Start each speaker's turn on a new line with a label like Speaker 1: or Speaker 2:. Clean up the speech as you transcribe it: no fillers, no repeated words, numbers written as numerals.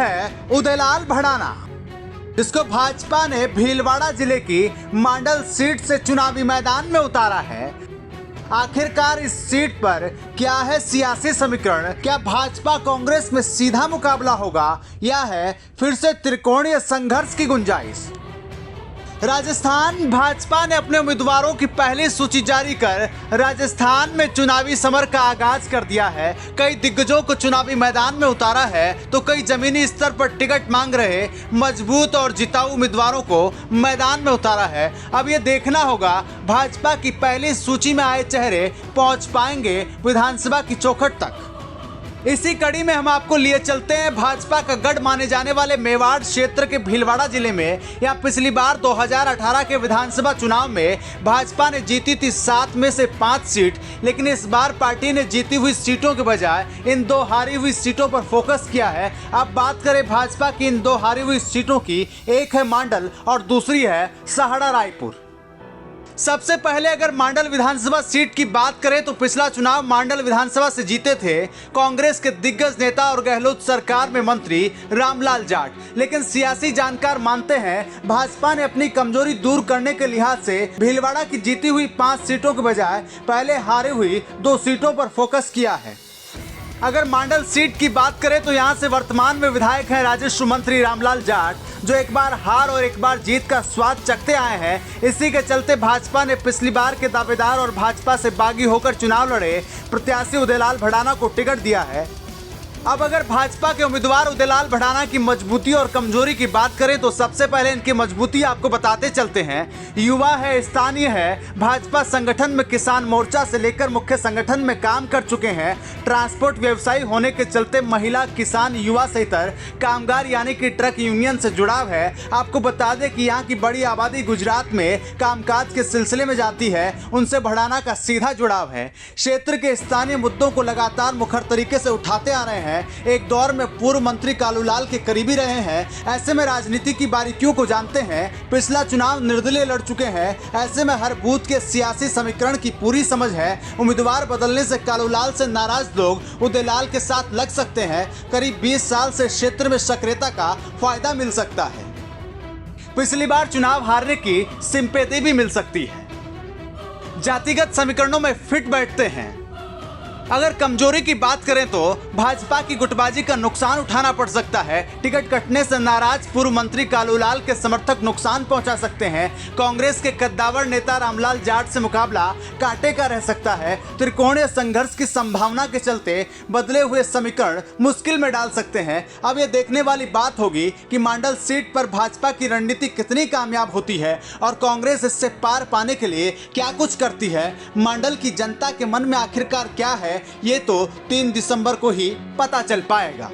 Speaker 1: है उदयलाल भड़ाना, जिसको भाजपा ने भीलवाड़ा जिले की मांडल सीट से चुनावी मैदान में उतारा है। आखिरकार इस सीट पर क्या है सियासी समीकरण? क्या भाजपा कांग्रेस में सीधा मुकाबला होगा या है फिर से त्रिकोणीय संघर्ष की गुंजाइश? राजस्थान भाजपा ने अपने उम्मीदवारों की पहली सूची जारी कर राजस्थान में चुनावी समर का आगाज कर दिया है। कई दिग्गजों को चुनावी मैदान में उतारा है तो कई जमीनी स्तर पर टिकट मांग रहे मजबूत और जिताऊ उम्मीदवारों को मैदान में उतारा है। अब ये देखना होगा भाजपा की पहली सूची में आए चेहरे पहुंच पाएंगे विधानसभा की चौखट तक। इसी कड़ी में हम आपको लिए चलते हैं भाजपा का गढ़ माने जाने वाले मेवाड़ क्षेत्र के भीलवाड़ा जिले में। यहाँ पिछली बार 2018 के विधानसभा चुनाव में भाजपा ने जीती थी 7 में से 5 सीट, लेकिन इस बार पार्टी ने जीती हुई सीटों के बजाय इन 2 हारी हुई सीटों पर फोकस किया है। अब बात करें भाजपा की इन 2 हारी हुई सीटों की, एक है मांडल और दूसरी है सहाड़ा रायपुर। सबसे पहले अगर मांडल विधानसभा सीट की बात करें तो पिछला चुनाव मांडल विधानसभा से जीते थे कांग्रेस के दिग्गज नेता और गहलोत सरकार में मंत्री रामलाल जाट। लेकिन सियासी जानकार मानते हैं भाजपा ने अपनी कमजोरी दूर करने के लिहाज से भीलवाड़ा की जीती हुई 5 सीटों के बजाय पहले हारी हुई 2 सीटों पर फोकस किया है। अगर मांडल सीट की बात करें तो यहां से वर्तमान में विधायक हैं राजस्व मंत्री रामलाल जाट, जो एक बार हार और एक बार जीत का स्वाद चखते आए हैं। इसी के चलते भाजपा ने पिछली बार के दावेदार और भाजपा से बागी होकर चुनाव लड़े प्रत्याशी उदयलाल भड़ाना को टिकट दिया है। अब अगर भाजपा के उम्मीदवार उदयलाल भड़ाना की मजबूती और कमजोरी की बात करें तो सबसे पहले इनकी मजबूती आपको बताते चलते हैं। युवा है, स्थानीय है, भाजपा संगठन में किसान मोर्चा से लेकर मुख्य संगठन में काम कर चुके हैं। ट्रांसपोर्ट व्यवसायी होने के चलते महिला, किसान, युवा सहित कामगार यानी कि ट्रक यूनियन से जुड़ाव है। आपको बता दें कि यहाँ की बड़ी आबादी गुजरात में कामकाज के सिलसिले में जाती है, उनसे भड़ाना का सीधा जुड़ाव है। क्षेत्र के स्थानीय मुद्दों को लगातार मुखर तरीके से उठाते आ रहे हैं। एक दौर में पूर्व मंत्री कालूलाल के करीबी रहे हैं। ऐसे में राजनीति की बारीकियों को जानते हैं। पिछला चुनाव निर्दलीय लड़ चुके हैं। ऐसे में हर बूथ के सियासी समीकरण की पूरी समझ है। उम्मीदवार बदलने से कालूलाल से नाराज लोग उदयलाल के साथ लग सकते हैं। करीब 20 साल से क्षेत्र में सक्रियता का फायदा मिल सकता है। पिछली बार चुनाव हारने की सिंपैथी भी मिल सकती है। जातिगत समीकरणों में फिट बैठते हैं। अगर कमजोरी की बात करें तो भाजपा की गुटबाजी का नुकसान उठाना पड़ सकता है। टिकट कटने से नाराज पूर्व मंत्री कालूलाल के समर्थक नुकसान पहुंचा सकते हैं। कांग्रेस के कद्दावर नेता रामलाल जाट से मुकाबला कांटे का रह सकता है। त्रिकोणीय संघर्ष की संभावना के चलते बदले हुए समीकरण मुश्किल में डाल सकते हैं। अब यह देखने वाली बात होगी कि मांडल सीट पर भाजपा की रणनीति कितनी कामयाब होती है और कांग्रेस इससे पार पाने के लिए क्या कुछ करती है। मांडल की जनता के मन में आखिरकार क्या है, ये तो 3 दिसंबर को ही पता चल पाएगा।